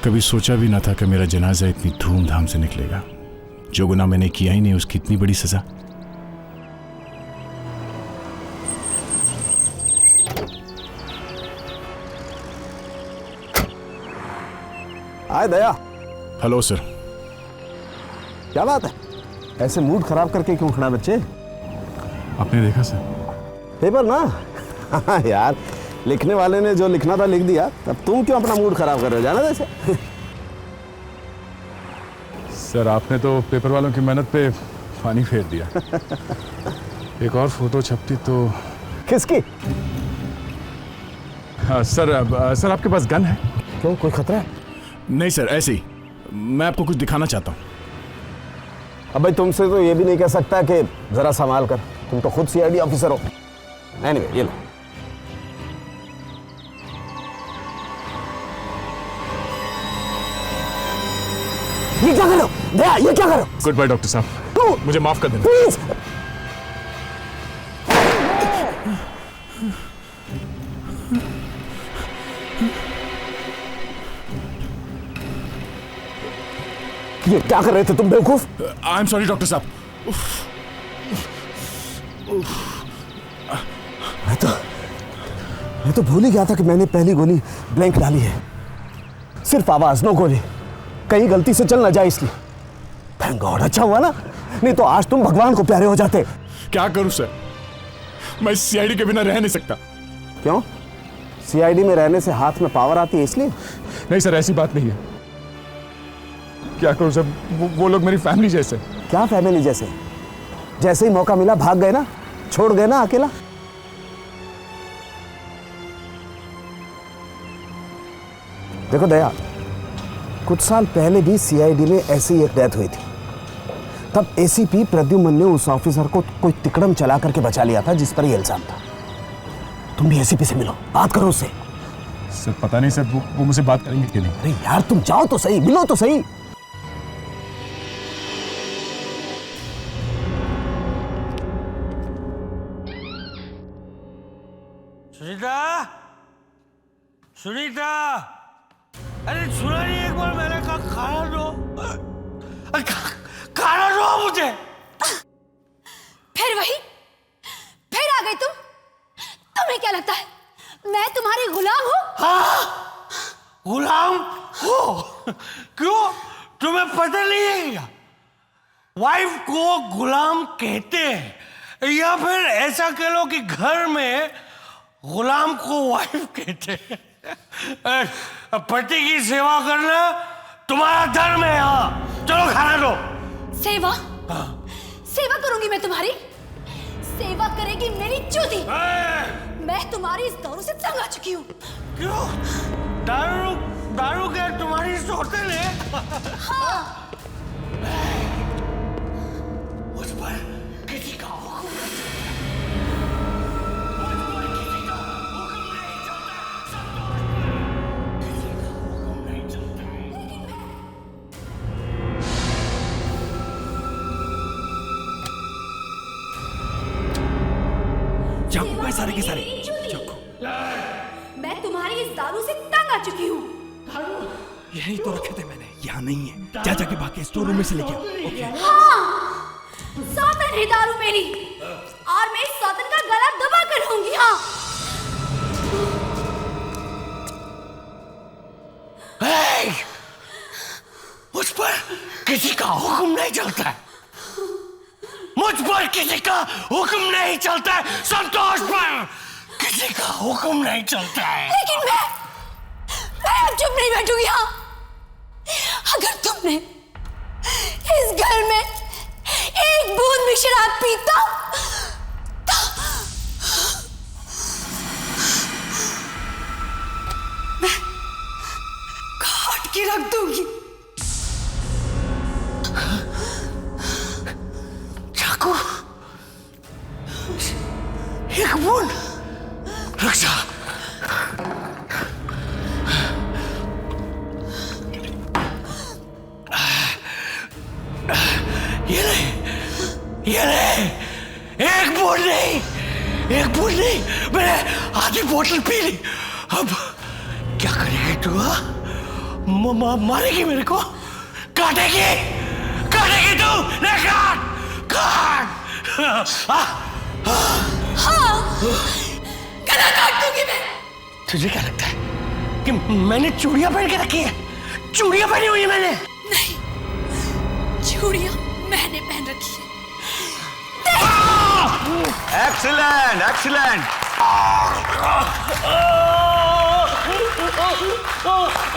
कभी सोचा भी ना था कि मेरा जनाजा इतनी धूमधाम से निकलेगा। जो गुनाह मैंने किया ही नहीं उसकी इतनी बड़ी सजा। हाय दया। Hello sir. क्या बात है, ऐसे मूड खराब करके क्यों खड़ा बच्चे? आपने देखा सर पेपर ना? हाँ यार, लिखने वाले ने जो लिखना था लिख दिया, तब तुम क्यों अपना मूड खराब कर रहे हो? जाना जैसे। सर आपने तो पेपर वालों की मेहनत पे पानी फेर दिया। एक और फोटो छपती तो। किसकी? सर आपके पास गन है? क्यों, कोई खतरा है? नहीं सर, ऐसे ही मैं आपको कुछ दिखाना चाहता हूँ। अब भाई तुमसे तो ये भी नहीं कह सकता कि जरा संभाल कर, तुम तो खुद सीआईडी ऑफिसर हो। एनीवे, ये लो। ये क्या करो दया, ये क्या करो? गुड बाय डॉक्टर साहब, मुझे माफ कर देना प्लीज। ये क्या कर रहे थे तुम बेवकूफ? आई एम सॉरी डॉक्टर साहब। मैं तो भूल ही गया था कि मैंने पहली गोली ब्लैंक डाली है। सिर्फ आवाज, नो गोली। कहीं गलती से चल ना जाए इसलिए। थैंक गॉड, अच्छा हुआ ना, नहीं तो आज तुम भगवान को प्यारे हो जाते। क्या करूं सर, मैं सीआईडी के बिना रह नहीं सकता। क्यों? सीआईडी में रहने से हाथ में पावर आती है इसलिए? नहीं सर, ऐसी बात नहीं है। क्या करूं सर, वो लोग मेरी फैमिली जैसे। क्या फैमिली जैसे? जैसे ही मौका मिला भाग गए ना, छोड़ गए ना अकेला। देखो दया, कुछ साल पहले भी सीआईडी में ऐसी एक डेथ हुई थी। तब एसीपी प्रद्युमन ने उस ऑफिसर को कोई तिकड़म चला करके बचा लिया था जिस पर ये इल्जाम था। तुम भी एसीपी से मिलो, बात करो उससे। सर पता नहीं सर, वो मुझसे बात करेंगे कि नहीं। अरे यार तुम जाओ तो सही, मिलो तो सही। सुनीता, सुनीता, अरे सुना नहीं, एक बार मैंने कहा खाना दो, खाना दो मुझे। फिर वही, फिर आ गई तुम। तुम्हें क्या लगता है मैं तुम्हारी गुलाम हूँ? हाँ, गुलाम हो? क्यों, तुम्हें पता नहीं है क्या? वाइफ को गुलाम कहते हैं, या फिर ऐसा कह लो कि घर में गुलाम को वाइफ कहते हैं। पति की सेवा करना तुम्हारा धर्म है। हाँ, चलो खाना दो। सेवा? हाँ। सेवा करूंगी मैं तुम्हारी? सेवा करेगी मेरी चूती। मैं तुम्हारी इस दारू से तंग आ चुकी हूँ। क्यों? दारू, दारू क्या तुम्हारी सौतेन है? हाँ। मुझ पर किसी का हुक्म नहीं चलता। चाकू है सारे के सारे। चाकू। मैं तुम्हारी इस दारू से तंग आ चुकी हूँ। यही तो रखे थे मैंने, यहाँ नहीं है। जा जाके बाकी स्टोर रूम में से लेके आओ। ओके। हाँ, सौतन है दारू मेरी, और मैं इस सौतन का गला दबा कर रहूंगी। हाँ। मुझ पर किसी का हुक्म नहीं चलता है। मुझ पर किसी का हुक्म नहीं चलता है। संतोष पर किसी का हुक्म नहीं चलता है। लेकिन मैं अब चुप नहीं बैठूंगी। हाँ, अगर तुमने इस घर में एक बूंद भी शराब पीता तो मैं काट के रख दूंगी। चाकू, एक बूंद, रुक जा। ये ले, एक बूंद नहीं, मैंने आधी बोतल पी ली। अब क्या करेगी तू? मारेगी मेरे को? काटेगी काटेगी तू? नहीं, काट काट। हाँ, गला काट दूंगी मैं। तुझे क्या लगता है कि मैंने चूड़ियां पहन के रखी है? चूड़ियां पहनी हुई है मैंने। नहीं, चूड़ियां मैंने पहन रखी है। Excellent excellent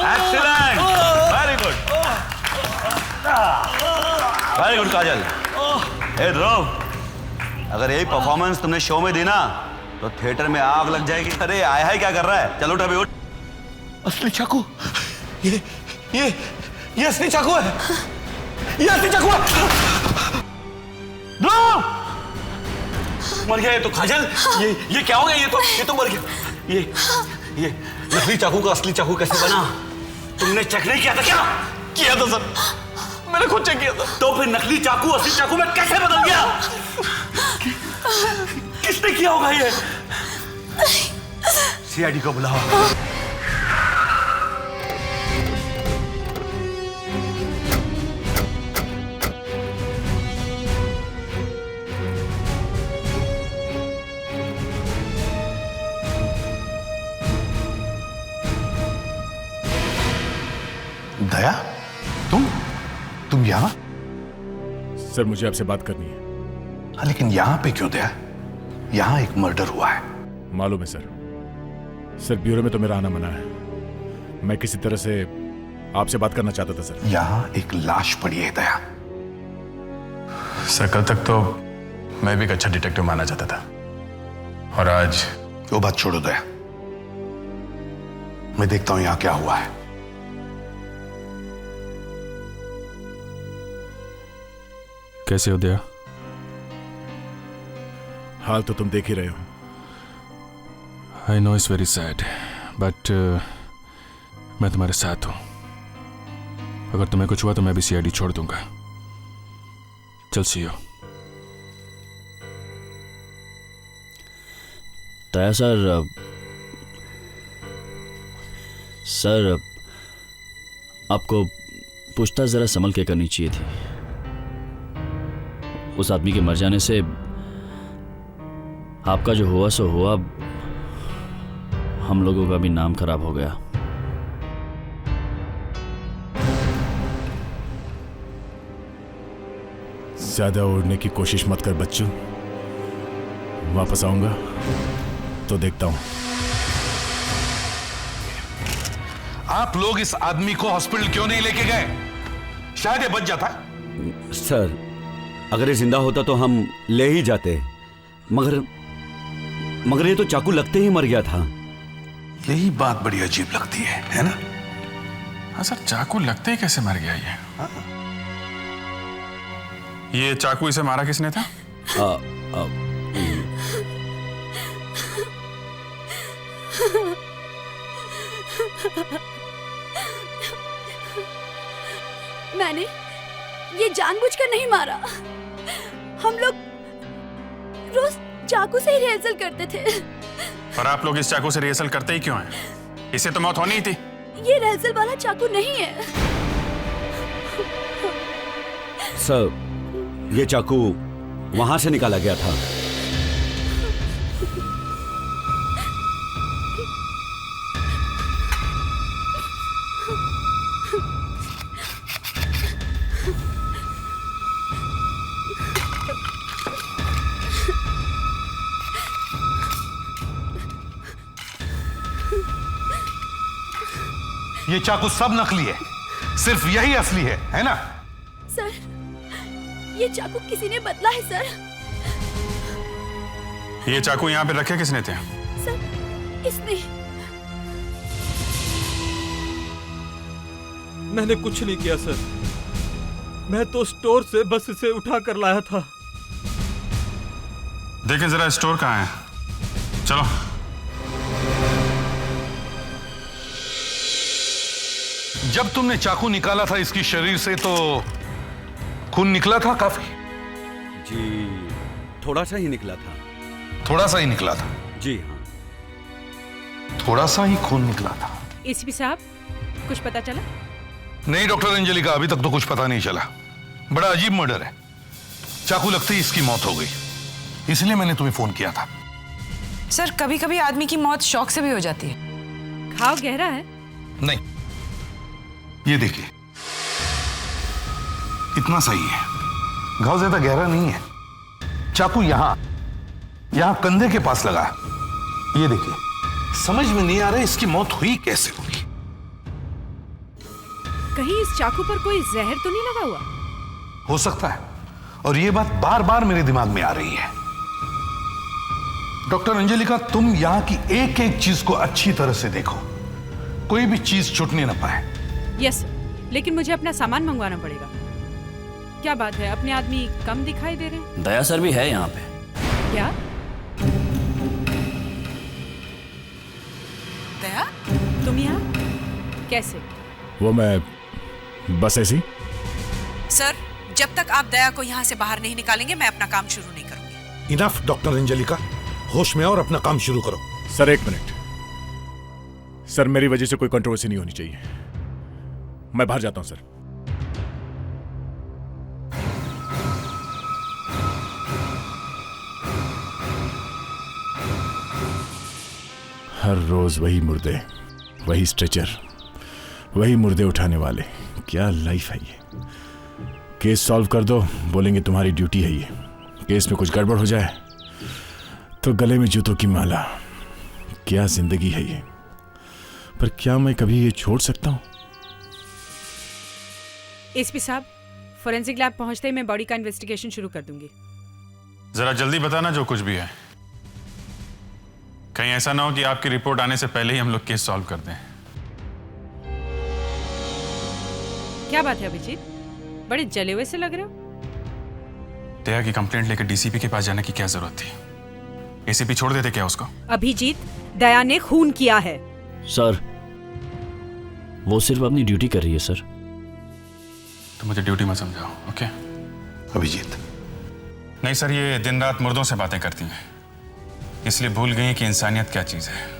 excellent, very good very good Kajal. ए ध्रुव, अगर यही परफॉर्मेंस तुमने शो में दी ना तो थिएटर में आग लग जाएगी। अरे आया है क्या कर रहा है? चलो उठ अभी उठ। असली चाकू, ये असली चाकू है। ये असली चाकू है। ध्रुव! मर गया ये तो काजल। ये क्या हो गया? ये तो मर गया। ये नकली चाकू का असली चाकू कैसे बना? तुमने चेक नहीं किया था क्या? किया था सर, मैंने खुद चेक किया था। तो फिर नकली चाकू असली चाकू में कैसे बदल गया? किसने किया होगा ये? सीआईडी को बुलाओ। दया, तुम यहां? सर मुझे आपसे बात करनी है। हाँ, लेकिन यहां पे क्यों दया? यहां एक मर्डर हुआ है। मालूम है सर। सर ब्यूरो में तो मेरा आना मना है। मैं किसी तरह से आपसे बात करना चाहता था सर। यहां एक लाश पड़ी है दया। सर कल तक तो मैं भी एक अच्छा डिटेक्टिव माना चाहता था, और आज वो बात छोड़ो दया, मैं देखता हूं यहां क्या हुआ है। कैसे हो दया? हाल तो तुम देख ही रहे हो। I know it's very sad, but मैं तुम्हारे साथ हूं। अगर तुम्हें कुछ हुआ तो मैं भी सीआईडी छोड़ दूंगा। चल सी हो। दया सर आपको पूछताछ जरा संभल के करनी चाहिए थी। उस आदमी के मर जाने से आपका जो हुआ सो हुआ, हम लोगों का भी नाम खराब हो गया। ज्यादा उड़ने की कोशिश मत कर बच्चों। वापस आऊंगा तो देखता हूं। आप लोग इस आदमी को हॉस्पिटल क्यों नहीं लेके गए? शायद ये बच जाता। सर, अगर ये जिंदा होता तो हम ले ही जाते, मगर ये तो चाकू लगते ही मर गया था। यही बात बड़ी अजीब लगती है ना? हाँ सर, चाकू लगते ही कैसे मर गया ये? ये चाकू इसे मारा किसने था? मैंने ये जानबूझकर नहीं मारा। हम लोग रोज चाकू से ही रिहर्सल करते थे। और आप लोग इस चाकू से रिहर्सल करते ही क्यों हैं? इसे तो मौत होनी ही थी। ये रिहर्सल वाला चाकू नहीं है। सर, ये चाकू वहां से निकाला गया था। ये चाकू सब नकली है, सिर्फ यही असली है ना? सर, ये चाकू किसी ने बदला है सर। ये चाकू यहाँ पे रखे किसने थे? सर, इसने। मैंने कुछ नहीं किया सर। मैं तो स्टोर से बस इसे उठा कर लाया था। देखें जरा स्टोर कहाँ है। चलो। जब तुमने चाकू निकाला था इसकी शरीर से तो खून निकला था काफी? जी, थोड़ा सा ही निकला था। थोड़ा सा ही निकला था? जी हाँ, थोड़ा सा ही खून निकला था। एसीपी साहब, कुछ पता चला? नहीं डॉक्टर अंजलिका, अभी तक तो कुछ पता नहीं चला। बड़ा अजीब मर्डर है। चाकू लगते ही इसकी मौत हो गई, इसलिए मैंने तुम्हें फोन किया था। सर, कभी कभी आदमी की मौत शॉक से भी हो जाती है। घाव गहरा है? नहीं, ये देखिए, इतना सही है। घाव ज्यादा गहरा नहीं है। चाकू यहां कंधे के पास लगा है। ये देखिए, समझ में नहीं आ रहा इसकी मौत हुई कैसे होगी। कहीं इस चाकू पर कोई जहर तो नहीं लगा हुआ? हो सकता है, और ये बात बार बार मेरे दिमाग में आ रही है। डॉक्टर अंजलिका, तुम यहां की एक एक चीज को अच्छी तरह से देखो, कोई भी चीज छूटने ना पाए। यस, लेकिन मुझे अपना सामान मंगवाना पड़ेगा। क्या बात है, अपने आदमी कम दिखाई दे रहे हैं? दया सर भी है यहाँ पे। क्या? दया, तुम यहाँ कैसे? वो मैं बस ऐसी। सर, जब तक आप दया को यहाँ से बाहर नहीं निकालेंगे मैं अपना काम शुरू नहीं करूंगी। इनफ डॉक्टर अंजलिका, होश में और अपना काम शुरू करो। सर एक मिनट। सर मेरी वजह से कोई कंट्रोवर्सी नहीं होनी चाहिए। मैं बाहर जाता हूं सर। हर रोज वही मुर्दे, वही स्ट्रेचर, वही मुर्दे उठाने वाले। क्या लाइफ है ये। केस सॉल्व कर दो, बोलेंगे तुम्हारी ड्यूटी है ये। केस में कुछ गड़बड़ हो जाए तो गले में जूतों की माला। क्या जिंदगी है ये। पर क्या मैं कभी ये छोड़ सकता हूं? एसपी साहब, फोरेंसिक लैब पहुंचते ही मैं बॉडी का इन्वेस्टिगेशन शुरू कर दूंगी। जरा जल्दी बताना जो कुछ भी है। कहीं ऐसा ना हो कि आपकी रिपोर्ट आने से पहले ही हम लोग केस सॉल्व कर दें। क्या बात है अभिजीत, बड़े जले हुए से लग रहे हो? दया की कंप्लेंट लेकर डीसीपी के पास जाने की क्या जरूरत थी? एसीपी छोड़ देते क्या उसको? अभिजीत, दया ने खून किया है। सर, वो सिर्फ अपनी ड्यूटी कर रही है सर। तो मुझे ड्यूटी मत समझाओ, ओके? अभिजीत, नहीं सर, ये दिन रात मुर्दों से बातें करती हैं, इसलिए भूल गई कि इंसानियत क्या चीज है।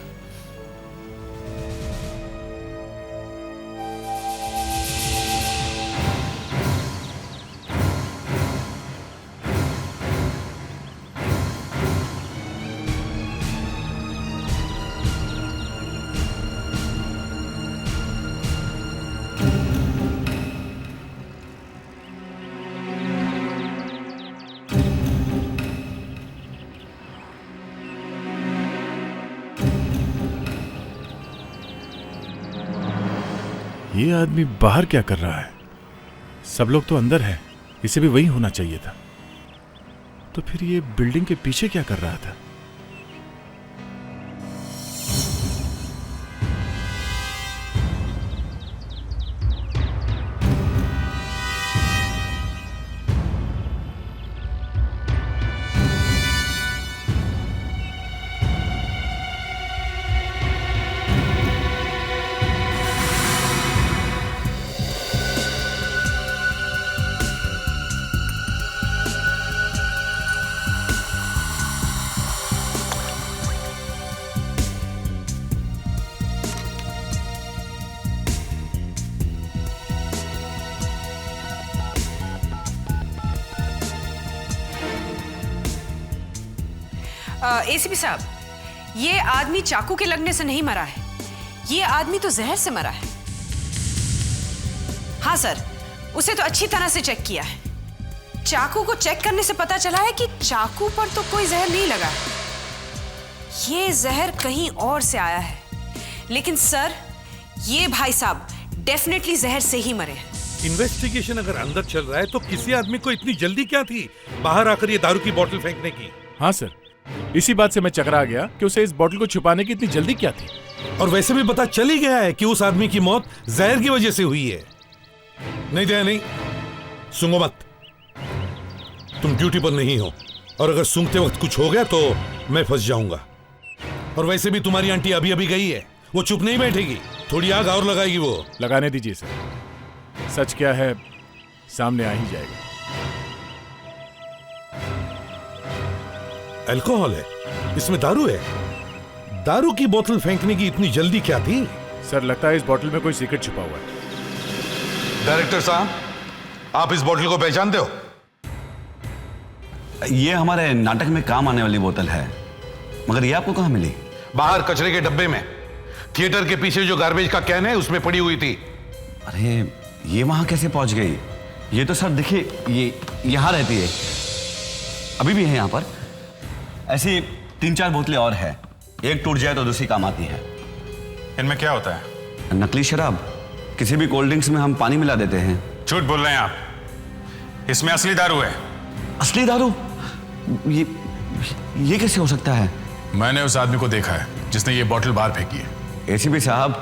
ये आदमी बाहर क्या कर रहा है? सब लोग तो अंदर हैं, इसे भी वही होना चाहिए था। तो फिर ये बिल्डिंग के पीछे क्या कर रहा था? एसीपी साहब, ये आदमी चाकू के लगने से नहीं मरा है, ये आदमी तो जहर से मरा है। हाँ सर, उसे तो अच्छी तरह से चेक किया है। चाकू को चेक करने से पता चला है कि चाकू पर तो कोई जहर नहीं लगा है, ये जहर कहीं और से आया है। लेकिन सर, ये भाई साहब डेफिनेटली जहर से ही मरे हैं। इन्वेस्टिगेशन अगर अंदर चल रहा है तो किसी आदमी को इतनी जल्दी क्या थी बाहर आकर ये दारू की बोतल फेंकने की? हाँ सर, इसी बात से मैं चकरा गया कि उसे इस बोतल को छुपाने की इतनी जल्दी क्या थी। और वैसे भी पता चल ही गया है कि उस आदमी की मौत जहर की वजह से हुई है। नहीं दया, नहीं सूंघो मत, तुम ड्यूटी पर नहीं हो, और अगर सूंघते वक्त कुछ हो गया तो मैं फंस जाऊंगा। और वैसे भी तुम्हारी आंटी अभी अभी गई है, वो चुप नहीं बैठेगी, थोड़ी आग और लगाएगी। वो लगाने दीजिए सर, सच क्या है सामने आ ही जाएगा। अल्कोहल है, इसमें दारू है। दारू की बोतल फेंकने की इतनी जल्दी क्या थी? सर लगता है इस बॉटल में कोई सीक्रेट छुपा हुआ है। डायरेक्टर साहब, आप इस बोतल को पहचानते हो? ये हमारे नाटक में काम आने वाली बोतल है, मगर ये आपको कहाँ मिली? बाहर कचरे के डब्बे में, थिएटर के पीछे जो गार्बेज का कैन है उसमें पड़ी हुई थी। अरे ये वहां कैसे पहुंच गई? ये तो सर देखिए, ये यहां रहती है, अभी भी है यहां पर। ऐसी 3-4 बोतलें और है, एक टूट जाए तो दूसरी काम आती है। इनमें क्या होता है? नकली शराब। किसी भी कोल्ड ड्रिंक्स में हम पानी मिला देते हैं। झूठ बोल रहे हैं आप, इसमें असली दारू है। असली दारू? ये कैसे हो सकता है? मैंने उस आदमी को देखा है जिसने ये बोतल बाहर फेंकी है। एसीपी साहब,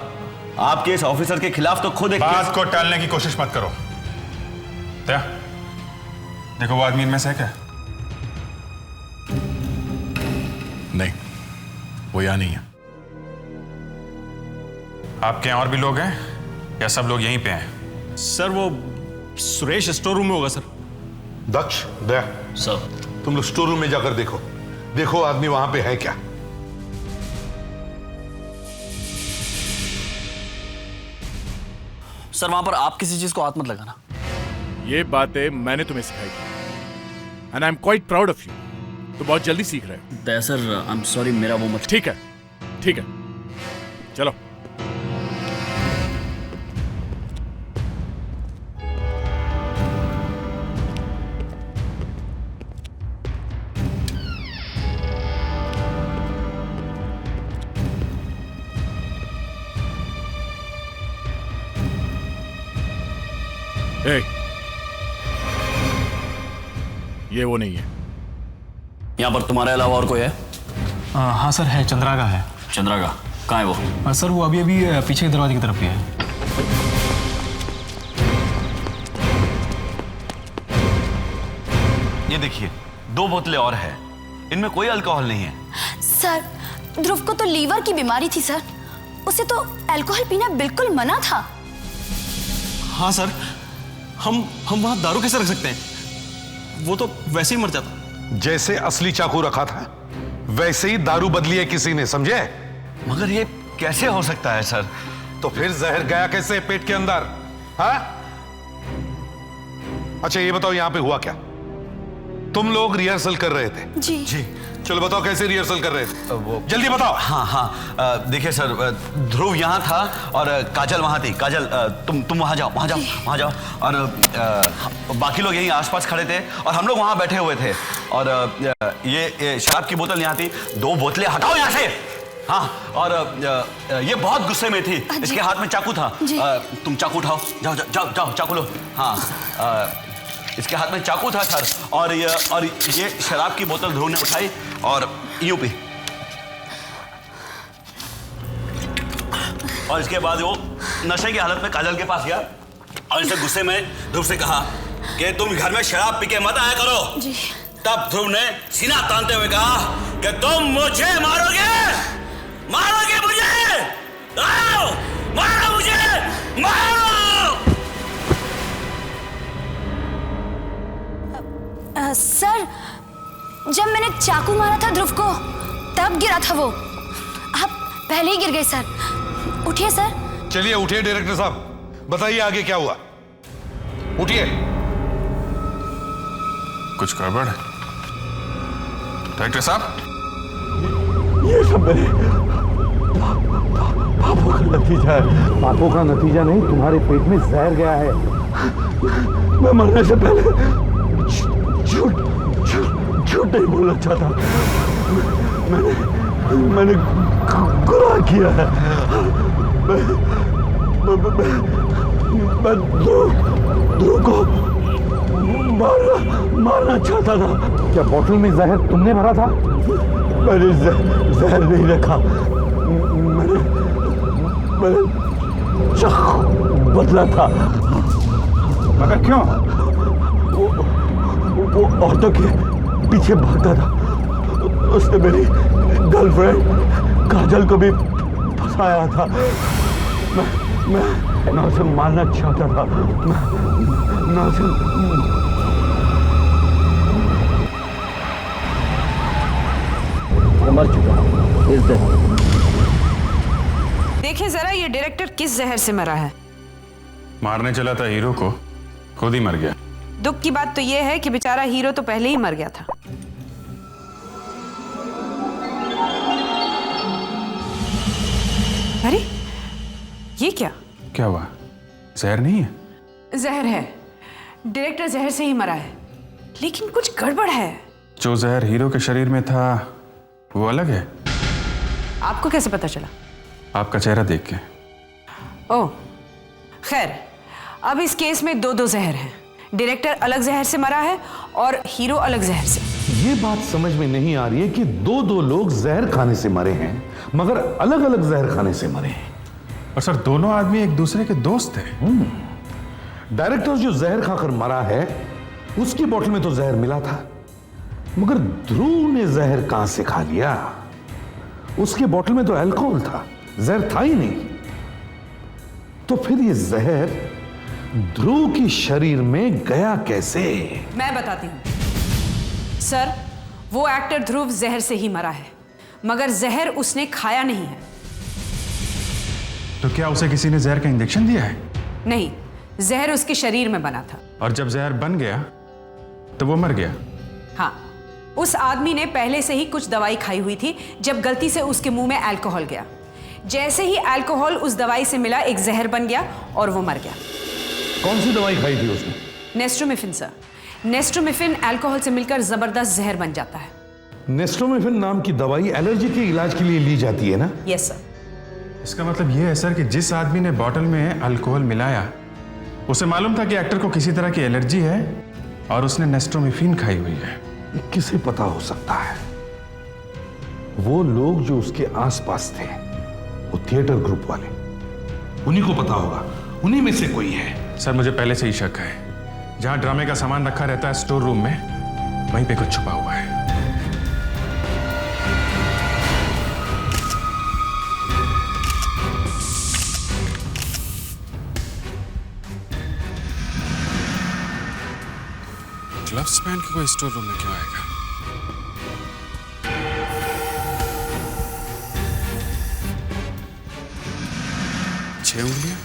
आपके इस ऑफिसर के खिलाफ तो खुद एक बात को टालने की कोशिश मत करो। क्या देखो, वो आदमी इनमें से है क्या? नहीं, वो यहां नहीं है। आपके यहाँ और भी लोग हैं या सब लोग यहीं पे हैं? सर वो सुरेश स्टोर रूम में होगा सर। दक्ष, दया, सर तुम लोग स्टोर रूम में जाकर देखो, देखो आदमी वहां पे है क्या। सर वहां पर आप किसी चीज को हाथ मत लगाना। ये बातें मैंने तुम्हें सिखाई थी, and I am quite proud of you. तो बहुत जल्दी सीख रहे हो। दया सर, आई एम सॉरी, मेरा वो मत। ठीक है, ठीक है, चलो। ए, ये वो नहीं है। यहाँ पर तुम्हारे अलावा और कोई है? हाँ सर है, चंद्रा का है। चंद्रा का कहाँ है वो? सर वो अभी अभी पीछे के दरवाजे की तरफ ही है। ये देखिए, 2 बोतलें और है, इनमें कोई अल्कोहल नहीं है। सर ध्रुव को तो लीवर की बीमारी थी सर, उसे तो अल्कोहल पीना बिल्कुल मना था। हाँ सर, हम वहां दारू कैसे रख सकते हैं? वो तो वैसे ही मर जाता। जैसे असली चाकू रखा था वैसे ही दारू बदली है किसी ने, समझे? मगर ये कैसे हो सकता है सर? तो फिर जहर गया कैसे पेट के अंदर? हाँ? अच्छा ये बताओ, यहां पे हुआ क्या? तुम लोग रिहर्सल कर रहे थे? जी। चलो बताओ कैसे रिहर्सल कर रहे थे? वो जल्दी बताओ। हाँ, देखिए सर, ध्रुव यहाँ था और काजल वहाँ थी। काजल, तुम वहाँ जाओ, वहाँ जाओ। और बाकी लोग यहीं आसपास खड़े थे और हम लोग वहाँ बैठे हुए थे। और ये शराब की बोतल यहाँ थी। 2 बोतलें हटाओ यहाँ से। हाँ, और ये बहुत गुस्से में थी, इसके हाथ में चाकू था। तुम चाकू उठाओ, जाओ चाकू लो। हाँ, इसके हाथ में चाकू था सर, और ये शराब की बोतल ध्रुव ने उठाई और यूं पी। और इसके बाद वो नशे की हालत में काजल के पास गया और इसे गुस्से में ध्रुव से कहा कि तुम घर में शराब पी के मत आया करो। जी। तब ध्रुव ने सीना तानते हुए कहा कि तुम मुझे मारोगे मुझे, मारो मुझे, मारो। सर जब मैंने चाकू मारा था ध्रुव को तब गिरा था वो। आप पहले ही गिर गए सर। उठिए सर। चलिए उठिए डायरेक्टर साहब, बताइए आगे क्या हुआ। उठिए। कुछ गड़बड़ है डायरेक्टर साहब? ये सब मेरे पापों का नतीजा है। पापों का नतीजा नहीं, तुम्हारे पेट में जहर गया है। मैं मरने से पहले झूठ नहीं बोलना चाहता। मैंने गुनाह किया है। मैं ध्रुव को मारना चाहता था। क्या बोतल में जहर तुमने भरा था? मैंने जहर नहीं रखा। मैंने चाकू बदला था। मगर क्यों? वो औरतों के पीछे भागता था। उसने मेरी गर्लफ्रेंड काजल को भी फंसाया था। मैं उसे मारना चाहता था। मैं उसे मर चुका हूं इस दिन। देखें जरा ये डायरेक्टर किस जहर से मरा है। मारने चला था हीरो को, खुद ही मर गया। दुख की बात तो यह है कि बेचारा हीरो तो पहले ही मर गया था। अरे ये क्या क्या हुआ? जहर नहीं है? जहर है, डायरेक्टर जहर से ही मरा है, लेकिन कुछ गड़बड़ है। जो जहर हीरो के शरीर में था वो अलग है। आपको कैसे पता चला? आपका चेहरा देख के। ओह खैर, अब इस केस में दो जहर हैं। डायरेक्टर अलग जहर से मरा है और हीरो अलग जहर से। ये बात समझ में नहीं आ रही है कि दो लोग जहर खाने से मरे हैं, मगर अलग अलग जहर खाने से मरे हैं। और सर दोनों आदमी एक दूसरे के दोस्त थे। डायरेक्टर जो जहर खाकर मरा है उसकी बोतल में तो जहर मिला था, मगर ध्रुव ने जहर कहां से खा लिया? उसके बोतल में तो अल्कोहल था, जहर था ही नहीं। तो फिर ये जहर ध्रुव की शरीर में गया कैसे? मैं बताती हूं सर। वो एक्टर ध्रुव जहर से ही मरा है, मगर जहर उसने खाया नहीं है। तो क्या उसे किसी ने जहर का इंजेक्शन दिया है? नहीं, जहर उसके शरीर में बना था। और जब जहर बन गया तो वो मर गया। हाँ, उस आदमी ने पहले से ही कुछ दवाई खाई हुई थी जब गलती से उसके मुंह में अल्कोहल गया। जैसे ही अल्कोहल उस दवाई से मिला, एक जहर बन गया और वो मर गया। कौन सी दवाई खाई थी उसने? नेस्ट्रोमिफिन सर। नेस्ट्रोमिफिन अल्कोहल से मिलकर जबरदस्त जहर बन जाता है। नेस्ट्रोमिफिन नाम की दवाई एलर्जी के इलाज के लिए ली जाती है ना? Yes sir. इसका मतलब ये है सर कि जिस आदमी ने बॉटल में अल्कोहल मिलाया उसे मालूम था कि एक्टर को किसी तरह की एलर्जी है और उसने नेस्ट्रोमिफिन खाई हुई है। किसे पता हो सकता है? वो लोग जो उसके आसपास थे, वो थिएटर ग्रुप वाले, उन्हीं को पता होगा, उन्हीं में से कोई है। सर मुझे पहले से ही शक है, जहां ड्रामे का सामान रखा रहता है स्टोर रूम में, वहीं पे कुछ छुपा हुआ है। ग्लव्स पहन के कोई स्टोर रूम में क्यों आएगा? छह उंगलियां?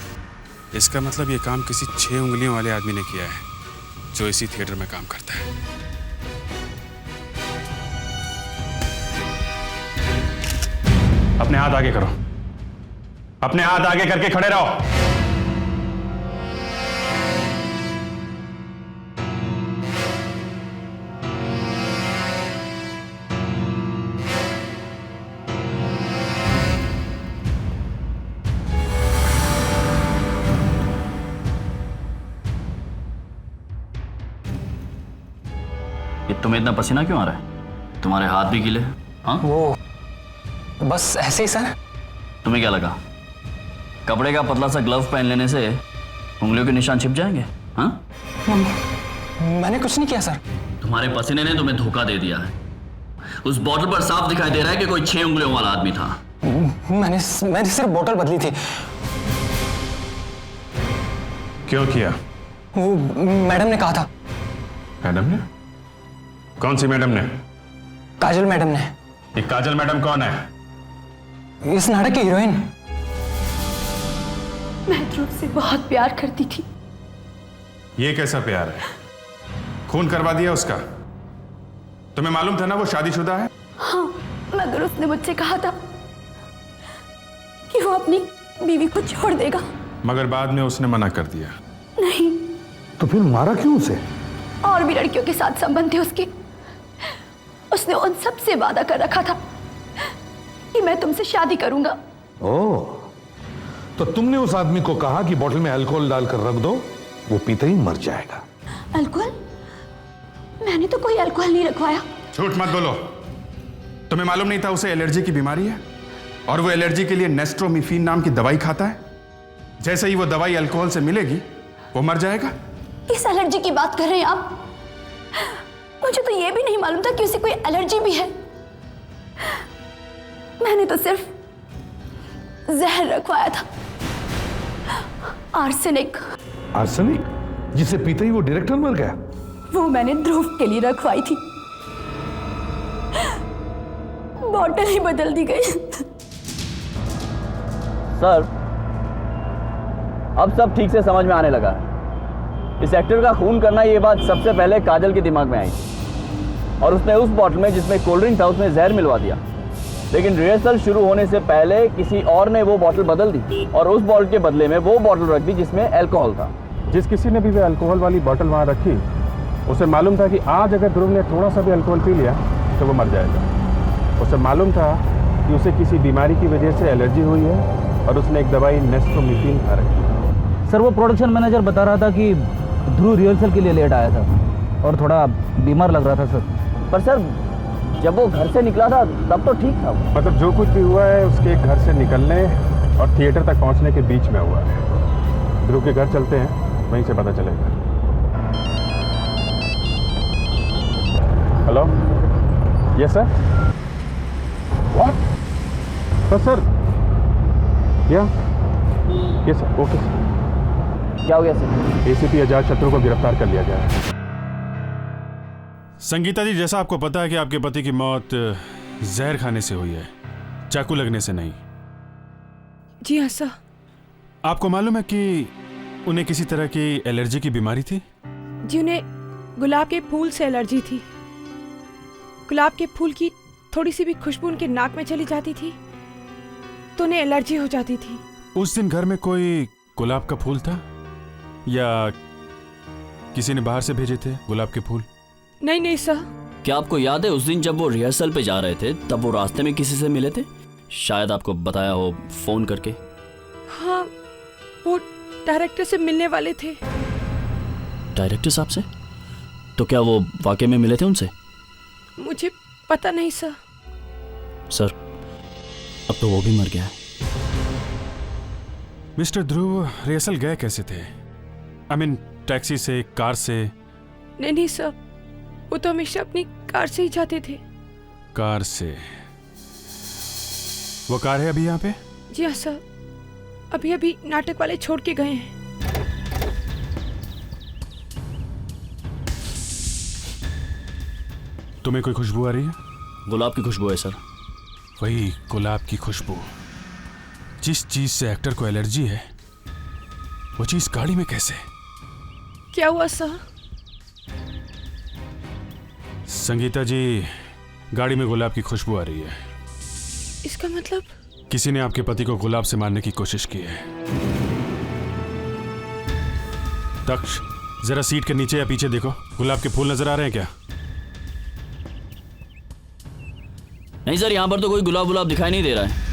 इसका मतलब ये काम किसी 6 उंगलियों वाले आदमी ने किया है जो इसी थिएटर में काम करता है। अपने हाथ आगे करो, अपने हाथ आगे करके खड़े रहो। तुम्हें इतना पसीना क्यों आ रहा है? तुम्हारे हाथ भी गीले? हाँ, वो बस ऐसे ही सर। तुम्हें क्या लगा कपड़े का पतला सा ग्लव पहन लेने से उंगलियों के निशान छिप जाएंगे? हाँ, मैंने कुछ नहीं किया सर। तुम्हारे पसीने ने तुम्हें धोखा दे दिया है। उस बॉटल पर साफ दिखाई दे रहा है कि कोई 6 उंगलियों वाला आदमी था। मैंने सिर्फ बोतल बदली थी। क्यों किया? वो मैडम ने कहा था। मैडम ने? कौन सी मैडम ने? काजल मैडम ने। ये काजल मैडम कौन है? इस नाटक की हीरोइन। मैं ध्रुव से बहुत प्यार करती थी। ये कैसा प्यार है? खून करवा दिया उसका? तुम्हें मालूम था ना वो शादीशुदा है? हाँ, मगर उसने मुझसे कहा था कि वो अपनी बीवी को छोड़ देगा। मगर बाद में उसने मना कर दिया। नहीं। तो फिर मारा क्यों उसे? और भी लड़कियों के साथ संबंध थे उसके। उसने उन सब से वादा कर रखा था कि मैं तुमसे शादी करूंगा। ओह, तो तुमने उस आदमी को कहा कि बोतल में अल्कोहल डालकर रख दो, वो पीते ही मर जाएगा। अल्कोहल? मैंने तो कोई अल्कोहल नहीं रखवाया। झूठ मत बोलो। तुम्हें मालूम नहीं था उसे एलर्जी की बीमारी है और वो एलर्जी के लिए नेस्ट्रोमिफिन नाम की दवाई खाता है? जैसे ही वो दवाई अल्कोहल से मिलेगी वो मर जाएगा। किस एलर्जी की बात कर रहे हैं आप? मुझे तो यह भी नहीं मालूम था कि उसे कोई एलर्जी भी है। मैंने तो सिर्फ जहर रखवाया था, आर्सेनिक। आर्सेनिक? जिसे पीते ही वो डायरेक्टर मर गया? वो मैंने ध्रुव के लिए रखवाई थी। बॉटल ही बदल दी गई। सर, अब सब ठीक से समझ में आने लगा है। इस एक्टर का खून करना, ये बात सबसे पहले काजल के दिमाग में आई और उसने उस बॉटल में जिसमें कोल्ड ड्रिंक था उसमें जहर मिलवा दिया। लेकिन रिहर्सल शुरू होने से पहले किसी और ने वो बॉटल बदल दी और उस बॉटल के बदले में वो बॉटल रख दी जिसमें अल्कोहल था। जिस किसी ने भी वो अल्कोहल वाली बॉटल वहाँ रखी, उसे मालूम था कि आज अगर ध्रुव ने थोड़ा सा भी अल्कोहल पी लिया तो वो मर जाएगा। उसे मालूम था कि उसे किसी बीमारी की वजह से एलर्जी हुई है और उसने एक दवाई नेस्ट्रोमिफिन खा रखी है। सर, वो प्रोडक्शन मैनेजर बता रहा था कि ध्रुव रिहर्सल के लिए लेट आया था और थोड़ा बीमार लग रहा था सर। पर सर, जब वो घर से निकला था तब तो ठीक था। मतलब जो कुछ भी हुआ है उसके घर से निकलने और थिएटर तक पहुंचने के बीच में हुआ है। ध्रुव के घर चलते हैं, वहीं से पता चलेगा। Hello, yes sir. What? Sir या यस सर, ओके सर। क्या हो गया सर? एसीपी आजाद शत्रु को गिरफ्तार कर लिया गया है। संगीता जी, जैसा आपको पता है कि आपके पति की मौत जहर खाने से हुई है, चाकू लगने से नहीं। जी हाँ सर। आपको मालूम है कि उन्हें किसी तरह की एलर्जी की बीमारी थी? जी, उन्हें गुलाब के फूल से एलर्जी थी। गुलाब के फूल की थोड़ी सी भी खुशबू उनके नाक में चली जाती थी तो उन्हें एलर्जी हो जाती थी। उस दिन घर में कोई गुलाब का फूल था या किसी ने बाहर से भेजे थे गुलाब के फूल? नहीं नहीं सर। क्या आपको याद है उस दिन जब वो रिहर्सल पे जा रहे थे तब वो रास्ते में किसी से मिले थे? शायद आपको बताया हो फोन करके। हाँ, वो डायरेक्टर से मिलने वाले थे। डायरेक्टर साहब से? तो क्या वो वाकई में मिले थे उनसे? मुझे पता नहीं सर। सर, अब तो वो भी मर गया है। मिस्टर ध्रुव रिहर्सल गए कैसे थे? आई मीन टैक्सी से, कार से? नहीं नहीं सर, वो तो हमेशा अपनी कार से ही जाते थे। कार से? वो कार है अभी यहाँ पे? जी हाँ सर, अभी अभी नाटक वाले छोड़ के गए हैं। तुम्हें कोई खुशबू आ रही है? गुलाब की खुशबू है सर। वही गुलाब की खुशबू। जिस चीज से एक्टर को एलर्जी है वो चीज गाड़ी में कैसे? क्या हुआ सर? संगीता जी, गाड़ी में गुलाब की खुशबू आ रही है। इसका मतलब? किसी ने आपके पति को गुलाब से मारने की कोशिश की है। दक्ष, जरा सीट के नीचे या पीछे देखो, गुलाब के फूल नजर आ रहे हैं क्या? नहीं सर, यहाँ पर तो कोई गुलाब दिखाई नहीं दे रहा है।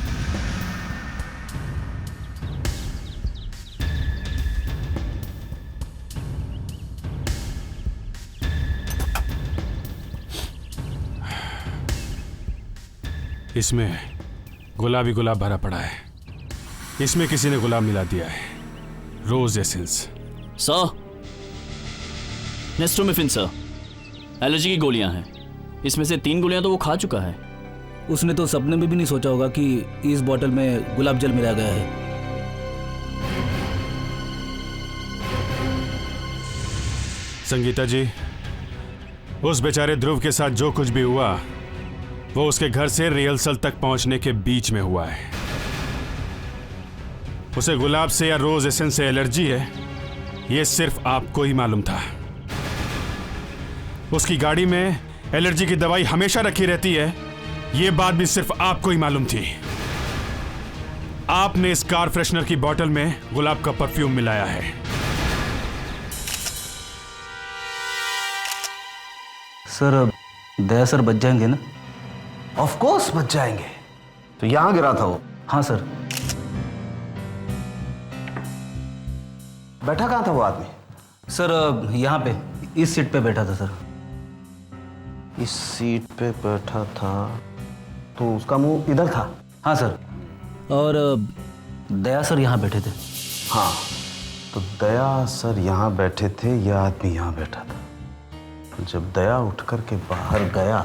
इसमें गुलाबी गुलाब भरा पड़ा है। इसमें किसी ने गुलाब मिला दिया है। रोज एसेंस। सर, नेस्ट्रोमिफिन सर, एलर्जी की गोलियां हैं। इसमें से 3 गोलियां तो वो खा चुका है। उसने तो सपने में भी नहीं सोचा होगा कि इस बोतल में गुलाब जल मिलाया गया है। संगीता जी, उस बेचारे ध्रुव के साथ जो कुछ भी हुआ वो उसके घर से रिहर्सल तक पहुंचने के बीच में हुआ है। उसे गुलाब से या रोज एसेंस से एलर्जी है, यह सिर्फ आपको ही मालूम था। उसकी गाड़ी में एलर्जी की दवाई हमेशा रखी रहती है, यह बात भी सिर्फ आपको ही मालूम थी। आपने इस कार फ्रेशनर की बोतल में गुलाब का परफ्यूम मिलाया है। सर, दया सर बच जाएंगे ना? ऑफ कोर्स बच जाएंगे। तो यहां गिरा था वो? हाँ सर। बैठा कहां था वो आदमी? सर, यहाँ पे इस सीट पे बैठा था सर। इस सीट पे बैठा था तो उसका मुंह इधर था? हाँ सर। और दया सर यहाँ बैठे थे। हाँ, तो दया सर यहाँ बैठे थे, यह आदमी यहाँ बैठा था। जब दया उठ कर के बाहर गया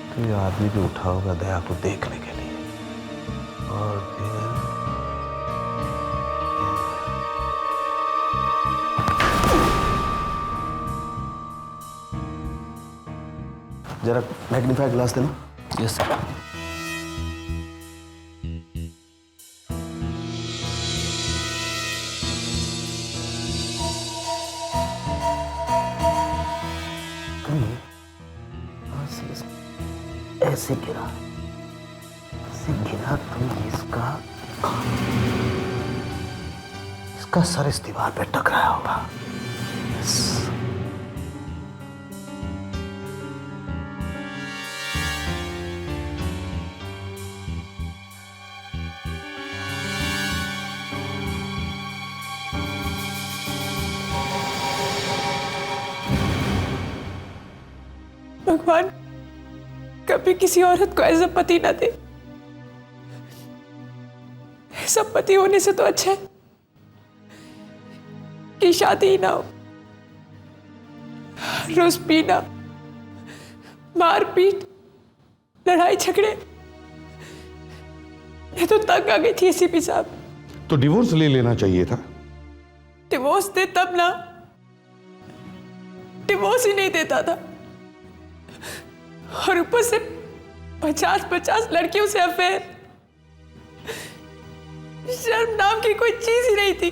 तो यह आदमी भी उठा होगा दया को देखने के लिए, और फिर जरा मैग्नीफायर ग्लास देना। Yes sir. ऐसे गिरा तो इसका सर इस दीवार पे टकराया होगा। भगवान कभी किसी औरत को ऐसा पति ना दे। ऐसा पति होने से तो अच्छा है कि शादी ही ना हो। रोज पीना, मारपीट, लड़ाई झगड़े। मैं तो तंग आ गई थी एसीपी साहब। तो डिवोर्स ले लेना चाहिए था। डिवोर्स दे तब ना, डिवोर्स ही नहीं देता था और ऊपर से 50-50 लड़कियों से अफेयर। शर्म नाम की कोई चीज ही नहीं थी।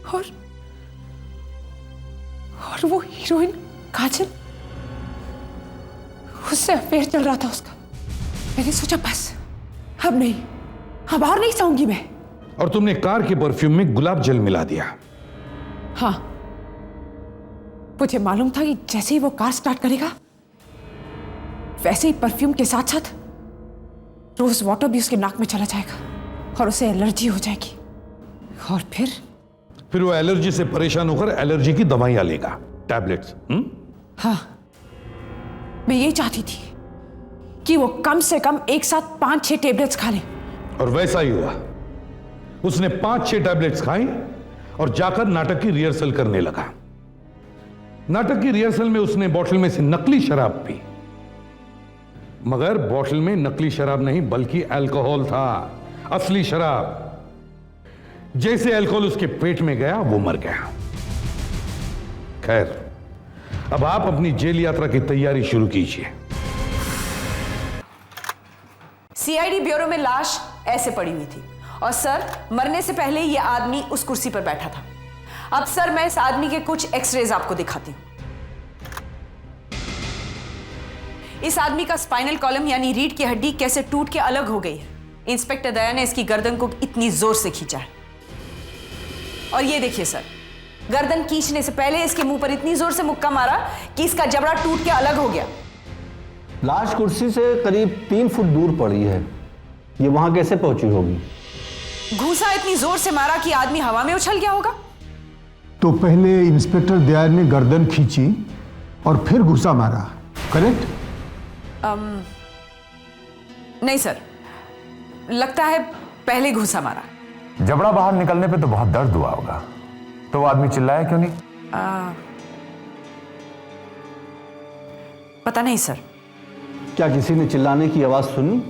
और वो हीरोइन काजल, उससे अफेयर चल रहा था उसका। मैंने सोचा बस अब नहीं, अब और नहीं सहूंगी मैं। और तुमने कार के परफ्यूम में गुलाब जल मिला दिया। हाँ, मुझे मालूम था कि जैसे ही वो कार स्टार्ट करेगा वैसे ही परफ्यूम के साथ साथ रोज वाटर भी उसके नाक में चला जाएगा और उसे एलर्जी हो जाएगी। और फिर वो एलर्जी से परेशान होकर एलर्जी की दवाइयां लेगा, टैबलेट्स। हाँ, मैं ये चाहती थी कि वो कम से कम एक साथ 5-6 टैबलेट्स खा ले। और वैसा ही हुआ। उसने 5-6 टैबलेट्स खाई और जाकर नाटक की रिहर्सल करने लगा। नाटक की रिहर्सल में उसने बोतल में से नकली शराब पी, मगर बोतल में नकली शराब नहीं बल्कि अल्कोहल था, असली शराब। जैसे अल्कोहल उसके पेट में गया वो मर गया। खैर, अब आप अपनी जेल यात्रा की तैयारी शुरू कीजिए। सीआईडी ब्यूरो में लाश ऐसे पड़ी हुई थी और सर मरने से पहले यह आदमी उस कुर्सी पर बैठा था। अब सर मैं इस आदमी के कुछ एक्सरेज आपको दिखाती हूं। इस आदमी का स्पाइनल कॉलम यानी रीढ़ की हड्डी कैसे टूट के अलग हो गई है। इंस्पेक्टर दया ने इसकी गर्दन को इतनी जोर से खींचा है। और ये देखिए सर, गर्दन खींचने से पहले इसके मुंह पर इतनी जोर से मुक्का मारा कि इसका जबड़ा टूट के अलग हो गया। लाश कुर्सी से करीब 3 फुट दूर पड़ी है, ये वहां कैसे पहुंची होगी? घूसा इतनी जोर से मारा कि आदमी हवा में उछल गया होगा। तो पहले इंस्पेक्टर दयाल ने गर्दन खींची और फिर घुसा मारा, करेक्ट? नहीं सर, लगता है पहले घुसा मारा। जबड़ा बाहर निकलने पे तो बहुत दर्द हुआ होगा, तो वो आदमी चिल्लाया क्यों नहीं? पता नहीं सर। क्या किसी ने चिल्लाने की आवाज सुनी?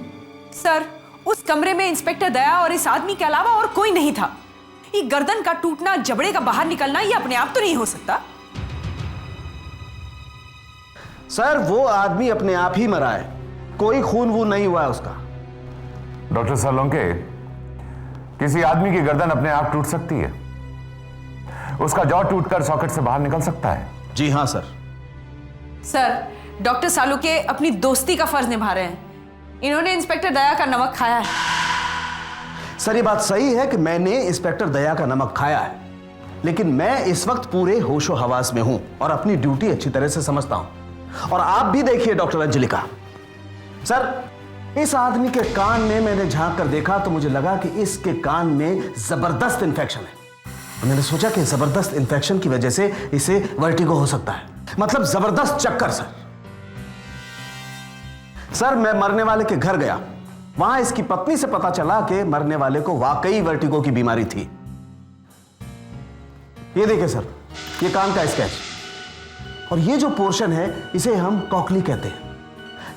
सर, उस कमरे में इंस्पेक्टर दया और इस आदमी के अलावा और कोई नहीं था। ये गर्दन का टूटना, जबड़े का बाहर निकलना, ये अपने आप तो नहीं हो सकता। सर, वो आदमी अपने आप ही मरा है, कोई खून वून नहीं हुआ है उसका। डॉक्टर सालोंके, किसी आदमी की गर्दन अपने आप टूट सकती है, उसका जॉ टूटकर सॉकेट से बाहर निकल सकता है। जी हाँ सर। सर, डॉक्टर सालुके अपनी दोस्ती का फर्ज निभा रहे हैं। इन्होंने इंस्पेक्टर दया का नमक खाया है। सर, ये बात सही है कि मैंने इंस्पेक्टर दया का नमक खाया है, लेकिन मैं इस वक्त पूरे होशो हवास में हूं और अपनी ड्यूटी अच्छी तरह से समझता हूं। और आप भी देखिए डॉक्टर अंजलिका, सर, इस आदमी के कान में मैंने झांक कर देखा तो मुझे लगा कि इसके कान में जबरदस्त इंफेक्शन है। मैंने सोचा कि जबरदस्त इंफेक्शन की वजह से इसे वर्टिगो हो सकता है, मतलब जबरदस्त चक्कर। सर, मैं मरने वाले के घर गया, वहां इसकी पत्नी से पता चला कि मरने वाले को वाकई वर्टिगो की बीमारी थी। ये देखिए सर, ये कान का स्केच, और ये जो पोर्शन है इसे हम कॉकली कहते हैं।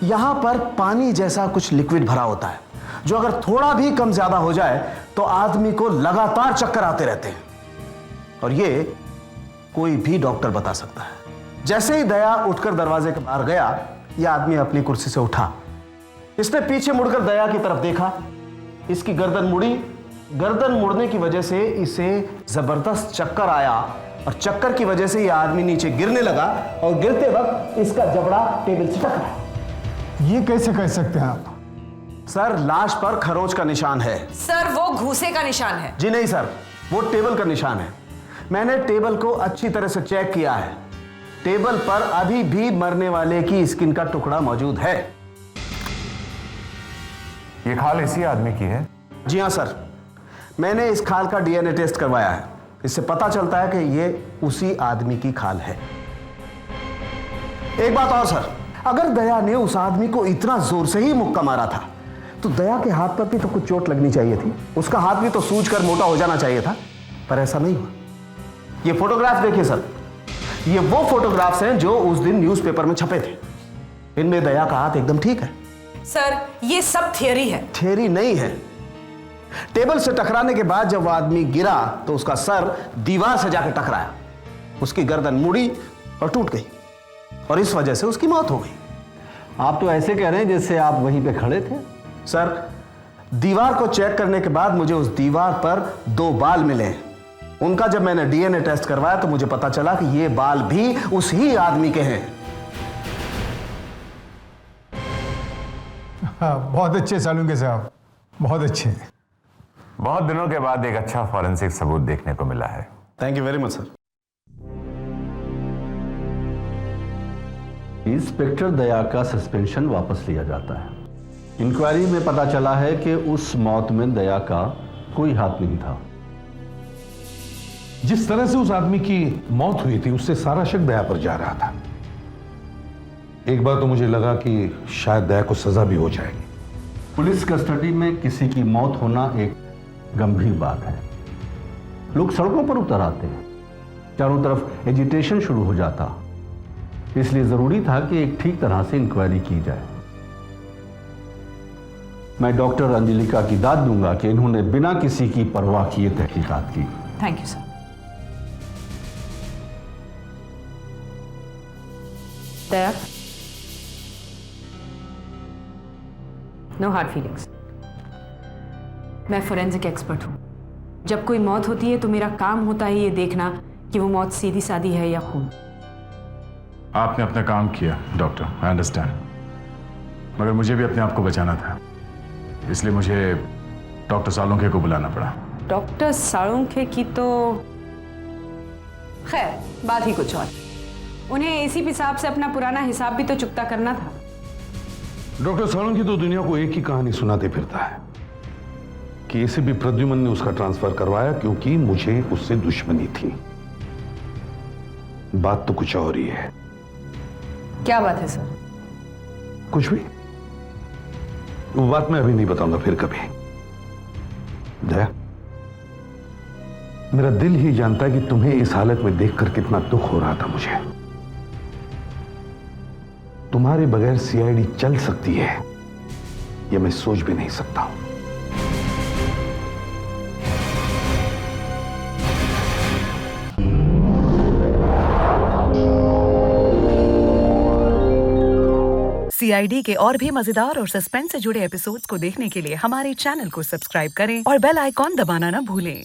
यहां पर पानी जैसा कुछ लिक्विड भरा होता है, जो अगर थोड़ा भी कम ज्यादा हो जाए तो आदमी को लगातार चक्कर आते रहते हैं, और ये कोई भी डॉक्टर बता सकता है। जैसे ही दया उठकर दरवाजे के बाहर गया, यह आदमी अपनी कुर्सी से उठा, इसने पीछे मुड़कर दया की तरफ देखा, इसकी गर्दन मुड़ी। गर्दन मुड़ने की वजह से इसे जबरदस्त चक्कर आया और चक्कर की वजह से ये आदमी नीचे गिरने लगा और गिरते वक्त इसका जबड़ा टेबल से टकराया। ये कैसे कह सकते हैं आप? सर, लाश पर खरोंच का निशान है। सर, वो घूसे का निशान है। जी नहीं सर, वो टेबल का निशान है। मैंने टेबल को अच्छी तरह से चेक किया है। टेबल पर अभी भी मरने वाले की स्किन का टुकड़ा मौजूद है। ये खाल इसी आदमी की है? जी हाँ सर, मैंने इस खाल का डीएनए टेस्ट करवाया है। इससे पता चलता है कि ये उसी आदमी की खाल है। एक बात और सर, अगर दया ने उस आदमी को इतना जोर से ही मुक्का मारा था तो दया के हाथ पर भी तो कुछ चोट लगनी चाहिए थी। उसका हाथ भी तो सूज कर मोटा हो जाना चाहिए था, पर ऐसा नहीं हुआ। ये फोटोग्राफ देखिए सर, ये वो फोटोग्राफ्स हैं जो उस दिन न्यूज़पेपर में छपे थे। इनमें दया का हाथ एकदम ठीक है। सर, ये सब थियरी है। थियरी नहीं है। टेबल से टकराने के बाद जब वो आदमी गिरा तो उसका सर दीवार से जाकर टकराया, उसकी गर्दन मुड़ी और टूट गई और इस वजह से उसकी मौत हो गई। आप तो ऐसे कह रहे हैं जैसे आप वहीं पे खड़े थे। सर, दीवार को चेक करने के बाद मुझे उस दीवार पर 2 बाल मिले। उनका जब मैंने डीएनए टेस्ट करवाया तो मुझे पता चला कि ये बाल भी उस ही आदमी के हैं। हाँ, बहुत अच्छे सालुंके साहब, बहुत अच्छे। बहुत दिनों के बाद एक अच्छा फॉरेंसिक सबूत देखने को मिला है। Thank you very much sir. Inspector Daya का सस्पेंशन वापस लिया जाता है। इंक्वायरी में पता चला है कि उस मौत में दया का कोई हाथ नहीं था। जिस तरह से उस आदमी की मौत हुई थी उससे सारा शक दया पर जा रहा था। एक बार तो मुझे लगा कि शायद दया को सजा भी हो जाएगी। पुलिस कस्टडी में किसी की मौत होना एक गंभीर बात है। लोग सड़कों पर उतर आते हैं, चारों तरफ एजिटेशन शुरू हो जाता। इसलिए जरूरी था कि एक ठीक तरह से इंक्वायरी की जाए। मैं डॉक्टर अंजलिका की दाद दूंगा कि इन्होंने बिना किसी की परवाह किए तहकीकात की। Thank you sir. Daya, no hard feelings. मैं फोरेंसिक एक्सपर्ट हूं। जब कोई मौत होती है तो मेरा काम होता है ये देखना कि वो मौत सीधी सादी है या खून। आपने अपना काम किया डॉक्टर, आई अंडरस्टैंड, मगर मुझे भी अपने आप को बचाना था, इसलिए मुझे डॉक्टर सालुंखे को बुलाना पड़ा। डॉक्टर सालुंखे की तो खैर बात ही कुछ और। उन्हें एसीपी साहब से अपना पुराना हिसाब भी तो चुकता करना था। डॉक्टर सालुंखे तो दुनिया को एक ही कहानी सुनाते फिरता है कि एसीपी प्रद्युमन ने उसका ट्रांसफर करवाया क्योंकि मुझे उससे दुश्मनी थी। बात तो कुछ और ही है। क्या बात है सर? कुछ भी, वो बात मैं अभी नहीं बताऊंगा, फिर कभी। दया, मेरा दिल ही जानता है कि तुम्हें इस हालत में देखकर कितना दुख हो रहा था मुझे। तुम्हारे बगैर सीआईडी चल सकती है यह मैं सोच भी नहीं सकता। सीआईडी के और भी मजेदार और सस्पेंस से जुड़े एपिसोड्स को देखने के लिए हमारे चैनल को सब्सक्राइब करें और बेल आइकॉन दबाना ना भूलें।